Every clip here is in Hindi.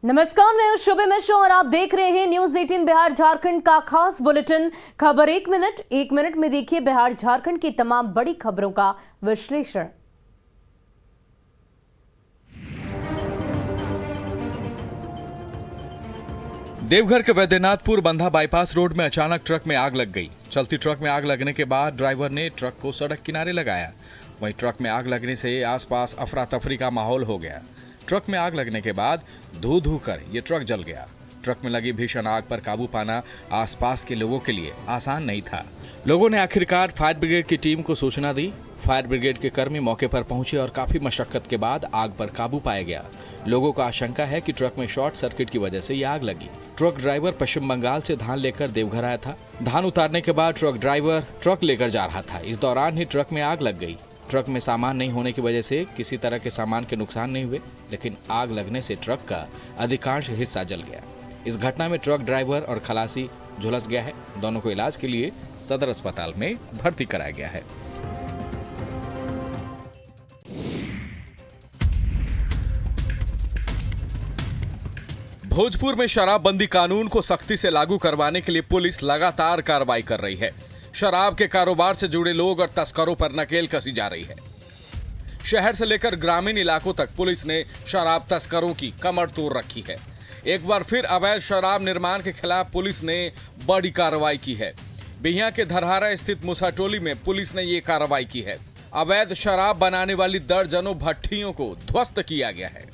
नमस्कार, मैं हूं शुभ मिश्रा और आप देख रहे हैं न्यूज 18 बिहार झारखंड का खास बुलेटिन। खबर एक मिनट में देखिए बिहार झारखंड की तमाम बड़ी खबरों का विश्लेषण। देवघर के वैद्यनाथपुर बंधा बाईपास रोड में अचानक ट्रक में आग लग गई। चलती ट्रक में आग लगने के बाद ड्राइवर ने ट्रक को सड़क किनारे लगाया। वहीं ट्रक में आग लगने से आसपास अफरा तफरी का माहौल हो गया। ट्रक में आग लगने के बाद धू धू कर ये ट्रक जल गया। ट्रक में लगी भीषण आग पर काबू पाना आसपास के लोगों के लिए आसान नहीं था। लोगों ने आखिरकार फायर ब्रिगेड की टीम को सूचना दी। फायर ब्रिगेड के कर्मी मौके पर पहुंचे और काफी मशक्कत के बाद आग पर काबू पाया गया। लोगों का आशंका है कि ट्रक में शॉर्ट सर्किट की वजह से ये आग लगी। ट्रक ड्राइवर पश्चिम बंगाल से धान लेकर देवघर आया था। धान उतारने के बाद ट्रक ड्राइवर ट्रक लेकर जा रहा था। इस दौरान ही ट्रक में आग लग गई। ट्रक में सामान नहीं होने की वजह से किसी तरह के सामान के नुकसान नहीं हुए, लेकिन आग लगने से ट्रक का अधिकांश हिस्सा जल गया। इस घटना में ट्रक ड्राइवर और खलासी झुलस गया है। दोनों को इलाज के लिए सदर अस्पताल में भर्ती कराया गया है। भोजपुर में शराबबंदी कानून को सख्ती से लागू करवाने के लिए पुलिस लगातार कार्रवाई कर रही है। शराब के कारोबार से जुड़े लोग और तस्करों पर नकेल कसी जा रही है। शहर से लेकर ग्रामीण इलाकों तक पुलिस ने शराब तस्करों की कमर तोड़ रखी है। एक बार फिर अवैध शराब निर्माण के खिलाफ पुलिस ने बड़ी कार्रवाई की है। बिहियां के धरहारा स्थित मुसाटोली में पुलिस ने ये कार्रवाई की है। अवैध शराब बनाने वाली दर्जनों भट्ठियों को ध्वस्त किया गया है।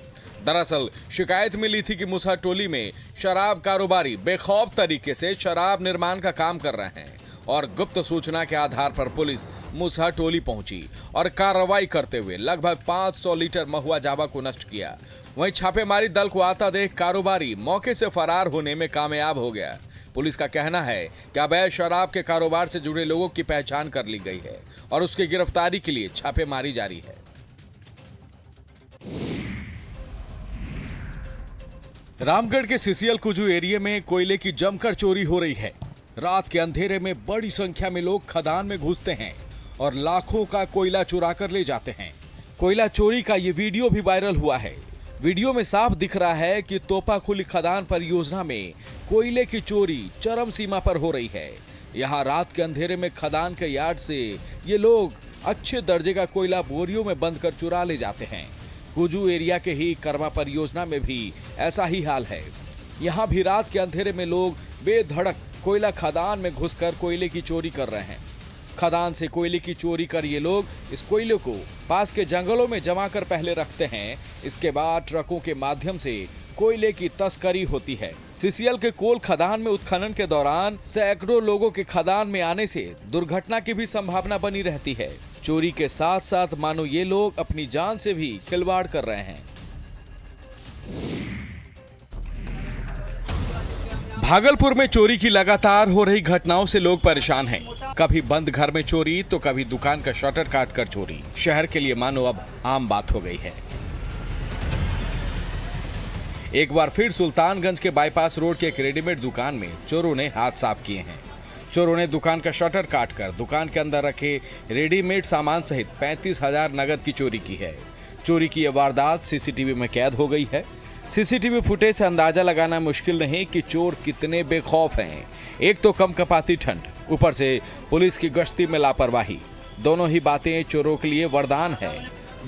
दरअसल शिकायत मिली थी कि मुसाटोली में शराब कारोबारी बेखौफ तरीके से शराब निर्माण का काम कर रहे हैं और गुप्त सूचना के आधार पर पुलिस मुसाटोली पहुंची और कार्रवाई करते हुए लगभग 500 लीटर महुआ जावा को नष्ट किया। वहीं छापेमारी दल को आता देख कारोबारी मौके से फरार होने में कामयाब हो गया। पुलिस का कहना है कि अवैध शराब के कारोबार से जुड़े लोगों की पहचान कर ली गई है और उसकी गिरफ्तारी के लिए छापेमारी जारी है। रामगढ़ के सीसीएल कुजू एरिया में कोयले की जमकर चोरी हो रही है। रात के अंधेरे में बड़ी संख्या में लोग खदान में घुसते हैं और लाखों का कोयला चुरा कर ले जाते हैं। कोयला चोरी का ये वीडियो भी वायरल हुआ है। वीडियो में साफ दिख रहा है कि तोपाखुली खदान परियोजना में कोयले की चोरी चरम सीमा पर हो रही है। यहाँ रात के अंधेरे में खदान के यार्ड से ये लोग अच्छे दर्जे का कोयला बोरियों में बंद कर चुरा ले जाते हैं। कुजू एरिया के ही कर्मा परियोजना में भी ऐसा ही हाल है। यहाँ भी रात के अंधेरे में लोग बेधड़क कोयला खदान में घुसकर कोयले की चोरी कर रहे हैं। खदान से कोयले की चोरी कर ये लोग इस कोयले को पास के जंगलों में जमा कर पहले रखते हैं। इसके बाद ट्रकों के माध्यम से कोयले की तस्करी होती है। सीसीएल के कोल खदान में उत्खनन के दौरान सैकड़ों लोगों के खदान में आने से दुर्घटना की भी संभावना बनी रहती है। चोरी के साथ साथ मानो ये लोग अपनी जान से भी खिलवाड़ कर रहे हैं। भागलपुर में चोरी की लगातार हो रही घटनाओं से लोग परेशान हैं। कभी बंद घर में चोरी तो कभी दुकान का शटर काटकर चोरी शहर के लिए मानो अब आम बात हो गई है। एक बार फिर सुल्तानगंज के बाईपास रोड के एक रेडीमेड दुकान में चोरों ने हाथ साफ किए हैं। चोरों ने दुकान का शटर काटकर दुकान के अंदर रखे रेडीमेड सामान सहित 35,000 नगद की चोरी की है। चोरी की यह वारदात सीसीटीवी में कैद हो गई है। सीसीटीवी फुटेज से अंदाजा लगाना मुश्किल नहीं कि चोर कितने बेखौफ हैं। एक तो कंपकंपाती ठंड, ऊपर से पुलिस की गश्ती में लापरवाही, दोनों ही बातें चोरों के लिए वरदान है।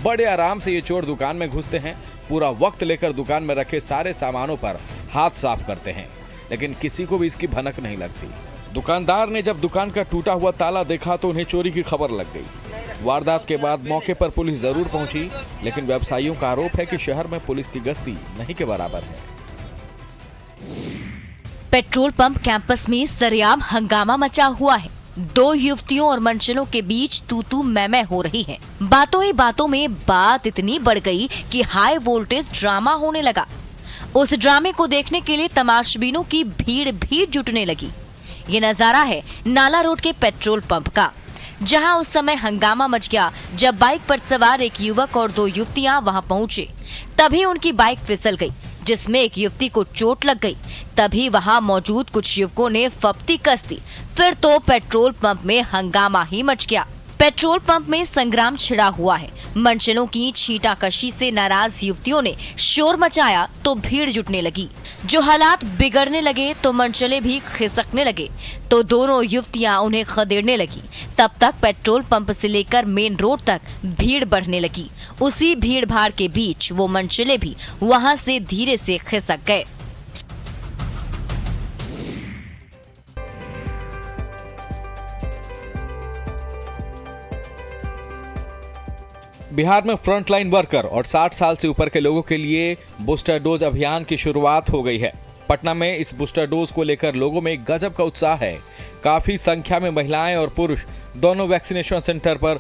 बड़े आराम से ये चोर दुकान में घुसते हैं, पूरा वक्त लेकर दुकान में रखे सारे सामानों पर हाथ साफ करते हैं, लेकिन किसी को भी इसकी भनक नहीं लगती। दुकानदार ने जब दुकान का टूटा हुआ ताला देखा तो उन्हें चोरी की खबर लग गई। वारदात के बाद मौके पर पुलिस जरूर पहुंची, लेकिन व्यवसायियों का आरोप है कि शहर में पुलिस की गश्ती नहीं के बराबर है। पेट्रोल पंप कैंपस में सरेआम हंगामा मचा हुआ है। दो युवतियों और मंचलों के बीच तू मैं हो रही है। बातों ही बातों में बात इतनी बढ़ गई कि हाई वोल्टेज ड्रामा होने लगा। उस ड्रामे को देखने के लिए तमाशबीनों की भीड़ जुटने लगी। ये नजारा है नाला रोड के पेट्रोल पंप का, जहां उस समय हंगामा मच गया जब बाइक पर सवार एक युवक और दो युवतियां वहां पहुंचे। तभी उनकी बाइक फिसल गई, जिसमें एक युवती को चोट लग गई। तभी वहां मौजूद कुछ युवकों ने फप्ती कस दी। फिर तो पेट्रोल पंप में हंगामा ही मच गया। पेट्रोल पंप में संग्राम छिड़ा हुआ है। मनचलों की छींटाकशी से नाराज युवतियों ने शोर मचाया तो भीड़ जुटने लगी। जो हालात बिगड़ने लगे तो मनचले भी खिसकने लगे तो दोनों युवतियां उन्हें खदेड़ने लगी। तब तक पेट्रोल पंप से लेकर मेन रोड तक भीड़ बढ़ने लगी। उसी भीड़ भाड़ के बीच वो मनचले भी वहां से धीरे से खिसक गए। बिहार में फ्रंटलाइन वर्कर और 60 साल से ऊपर के लोगों के लिए बूस्टर डोज अभियान की शुरुआत हो गई है। पटना में इस बूस्टर डोज को लेकर लोगों में गजब का उत्साह है। काफी संख्या में महिलाएं और पुरुष दोनों वैक्सीनेशन सेंटर पर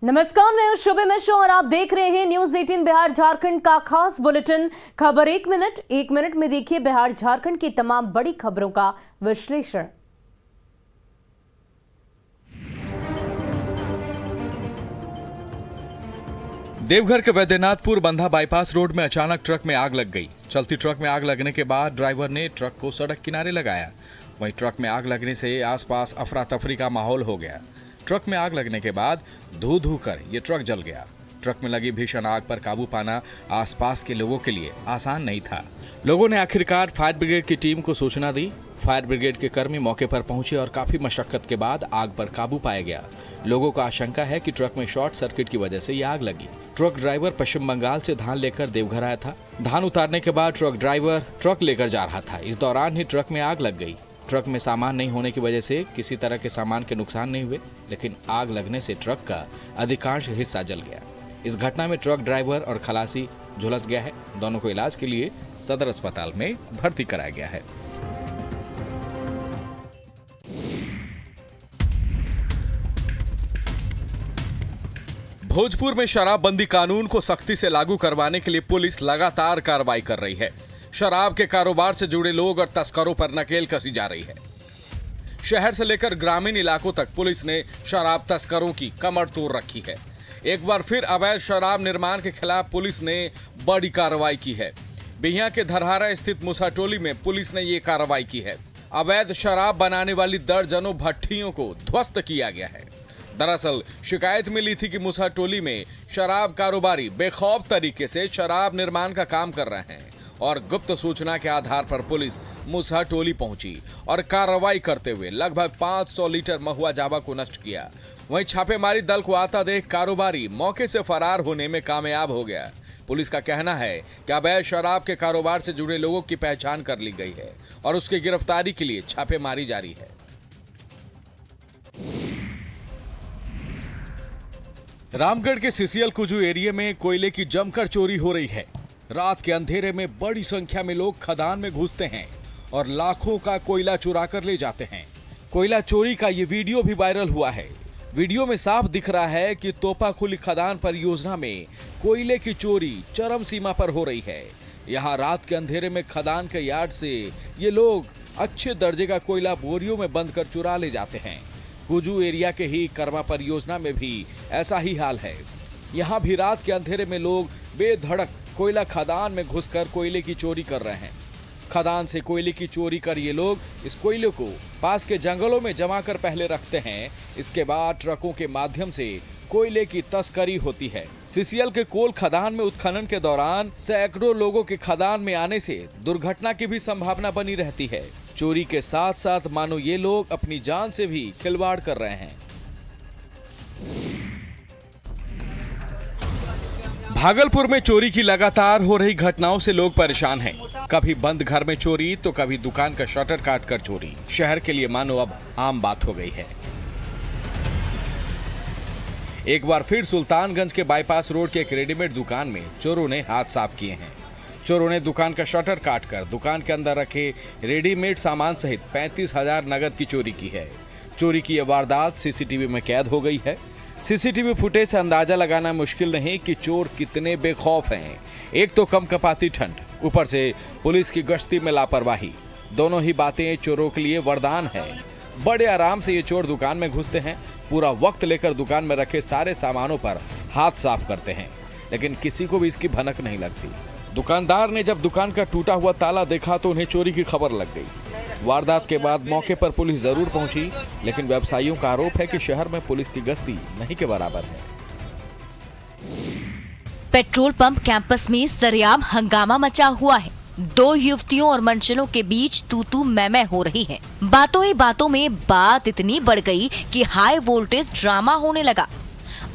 नमस्कार, मैं हूं शुभ मिश्रा और आप देख रहे हैं न्यूज 18 बिहार झारखंड का खास बुलेटिन खबर एक मिनट में देखिए बिहार झारखंड की तमाम बड़ी खबरों का विश्लेषण। देवघर के वैद्यनाथपुर बंधा बाईपास रोड में अचानक ट्रक में आग लग गई। चलती ट्रक में आग लगने के बाद ड्राइवर ने ट्रक को सड़क किनारे लगाया। वहीं ट्रक में आग लगने से आसपास अफरा तफरी का माहौल हो गया। ट्रक में आग लगने के बाद धू कर ये ट्रक जल गया। ट्रक में लगी भीषण आग पर काबू पाना आसपास के लोगों के लिए आसान नहीं था। लोगों ने आखिरकार फायर ब्रिगेड की टीम को सूचना दी। फायर ब्रिगेड के कर्मी मौके पर पहुंचे और काफी मशक्कत के बाद आग पर काबू पाया गया। लोगों को आशंका है कि ट्रक में शॉर्ट सर्किट की वजह से यह आग लगी। ट्रक ड्राइवर पश्चिम बंगाल से धान लेकर देवघर आया था। धान उतारने के बाद ट्रक ड्राइवर ट्रक लेकर जा रहा था। इस दौरान ही ट्रक में आग लग गई। ट्रक में सामान नहीं होने की वजह से किसी तरह के सामान के नुकसान नहीं हुए, लेकिन आग लगने से ट्रक का अधिकांश हिस्सा जल गया। इस घटना में ट्रक ड्राइवर और खलासी झुलस गया है। दोनों को इलाज के लिए सदर अस्पताल में भर्ती कराया गया है। भोजपुर में शराबबंदी कानून को सख्ती से लागू करवाने के लिए पुलिस लगातार कार्रवाई कर रही है। शराब के कारोबार से जुड़े लोग और तस्करों पर नकेल कसी जा रही है। शहर से लेकर ग्रामीण इलाकों तक पुलिस ने शराब तस्करों की कमर तोड़ रखी है। एक बार फिर अवैध शराब निर्माण के खिलाफ पुलिस ने बड़ी कार्रवाई की है। बिहियां के धरहारा स्थित मुसाटोली में पुलिस ने ये कार्रवाई की है। अवैध शराब बनाने वाली दर्जनों भट्ठियों को ध्वस्त किया गया है। दरअसल शिकायत मिली थी कि मुसाटोली में शराब कारोबारी बेखौफ तरीके से शराब निर्माण का काम कर रहे हैं और गुप्त सूचना के आधार पर पुलिस मुसाटोली पहुंची और कार्रवाई करते हुए लगभग 500 लीटर महुआ जावा को नष्ट किया। वहीं छापेमारी दल को आता देख कारोबारी मौके से फरार होने में कामयाब हो गया। पुलिस का कहना है कि अवैध शराब के कारोबार से जुड़े लोगों की पहचान कर ली गई है और उसकी गिरफ्तारी के लिए छापेमारी जारी है। रामगढ़ के सीसीएल कुजू एरिया में कोयले की जमकर चोरी हो रही है। रात के अंधेरे में बड़ी संख्या में लोग खदान में घुसते हैं और लाखों का कोयला चुरा कर ले जाते हैं। कोयला चोरी का ये वीडियो भी वायरल हुआ है। वीडियो में साफ दिख रहा है कि तोपाखुली खदान परियोजना में कोयले की चोरी चरम सीमा पर हो रही है। यहाँ रात के अंधेरे में खदान के यार्ड से ये लोग अच्छे दर्जे का कोयला बोरियों में बंद कर चुरा ले जाते हैं। कुजू एरिया के ही कर्मा परियोजना में भी ऐसा ही हाल है। यहाँ भी रात के अंधेरे में लोग बेधड़क कोयला खदान में घुसकर कोयले की चोरी कर रहे हैं। खदान से कोयले की चोरी कर ये लोग इस कोयले को पास के जंगलों में जमा कर पहले रखते हैं। इसके बाद ट्रकों के माध्यम से कोयले की तस्करी होती है। सीसीएल के कोल खदान में उत्खनन के दौरान सैकड़ों लोगों के खदान में आने से दुर्घटना की भी संभावना बनी रहती है। चोरी के साथ साथ मानो ये लोग अपनी जान से भी खिलवाड़ कर रहे हैं। भागलपुर में चोरी की लगातार हो रही घटनाओं से लोग परेशान हैं। कभी बंद घर में चोरी तो कभी दुकान का शटर काट कर चोरी। शहर के लिए मानो अब आम बात हो गई है। एक बार फिर सुल्तानगंज के बाईपास रोड के एक रेडीमेड दुकान में चोरों ने हाथ साफ किए हैं। चोरों ने दुकान का शटर काटकर दुकान के अंदर रखे रेडीमेड सामान सहित 35,000 नगद की चोरी की है। चोरी की यह वारदात सीसीटीवी में कैद हो गई है। सीसीटीवी फुटेज से अंदाजा लगाना मुश्किल नहीं कि चोर कितने बेखौफ हैं। एक तो कंपकपाती ठंड, ऊपर से पुलिस की गश्ती में लापरवाही। दोनों ही बातें चोरों के लिए वरदान है। बड़े आराम से ये चोर दुकान में घुसते हैं, पूरा वक्त लेकर दुकान में रखे सारे सामानों पर हाथ साफ करते हैं, लेकिन किसी को भी इसकी भनक नहीं लगती। दुकानदार ने जब दुकान का टूटा हुआ ताला देखा तो उन्हें चोरी की खबर लग गई। वारदात के बाद मौके पर पुलिस जरूर पहुंची, लेकिन व्यवसायियों का आरोप है कि शहर में पुलिस की गश्ती नहीं के बराबर है। पेट्रोल पंप कैंपस में सरेआम हंगामा मचा हुआ है। 2 युवतियों और मनचलों के बीच तू मैं हो रही है। बातों ही बातों में बात इतनी बढ़ गई कि हाई वोल्टेज ड्रामा होने लगा।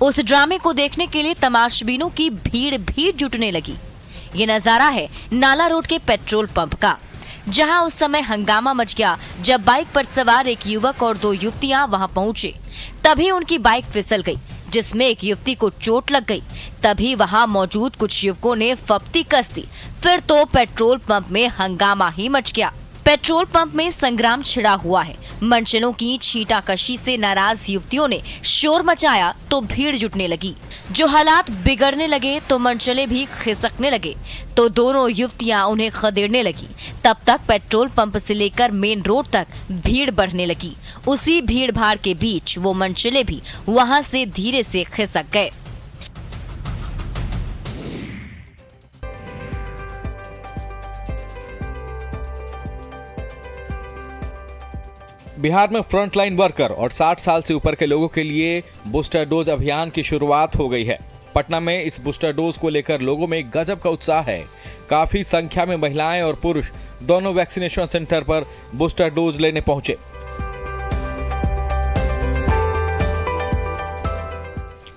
उस ड्रामे को देखने के लिए तमाशबीनों की भीड़ जुटने लगी। ये नजारा है नाला रोड के पेट्रोल पंप का, जहां उस समय हंगामा मच गया जब बाइक पर सवार एक युवक और 2 युवतियां वहां पहुंचे। तभी उनकी बाइक फिसल गई, जिसमें एक युवती को चोट लग गई। तभी वहां मौजूद कुछ युवकों ने फप्ती कस दी। फिर तो पेट्रोल पंप में हंगामा ही मच गया। पेट्रोल पंप में संग्राम छिड़ा हुआ है। मनचलों की छींटाकशी से नाराज युवतियों ने शोर मचाया तो भीड़ जुटने लगी। जो हालात बिगड़ने लगे तो मनचले भी खिसकने लगे, तो दोनों युवतियां उन्हें खदेड़ने लगी। तब तक पेट्रोल पंप से लेकर मेन रोड तक भीड़ बढ़ने लगी। उसी भीड़ भाड़ के बीच वो मनचले भी वहां से धीरे से खिसक गए। बिहार में फ्रंटलाइन वर्कर और 60 साल से ऊपर के लोगों के लिए बूस्टर डोज अभियान की शुरुआत हो गई है। पटना में इस बूस्टर डोज को लेकर लोगों में गजब का उत्साह है। काफी संख्या में महिलाएं और पुरुष दोनों वैक्सीनेशन सेंटर पर बूस्टर डोज लेने पहुंचे।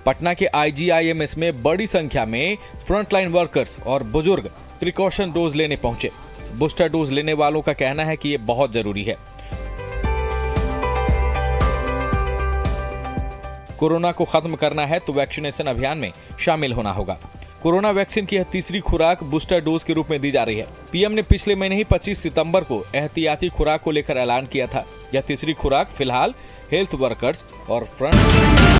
पटना के IGIMS में बड़ी संख्या में फ्रंटलाइन वर्कर्स और बुजुर्ग प्रिकॉशन डोज लेने पहुंचे। बूस्टर डोज लेने वालों का कहना है कि ये बहुत जरूरी है। कोरोना को खत्म करना है तो वैक्सीनेशन अभियान में शामिल होना होगा। कोरोना वैक्सीन की यह तीसरी खुराक बूस्टर डोज के रूप में दी जा रही है। पीएम ने पिछले महीने ही 25 सितंबर को एहतियाती खुराक को लेकर ऐलान किया था। यह तीसरी खुराक फिलहाल हेल्थ वर्कर्स और फ्रंट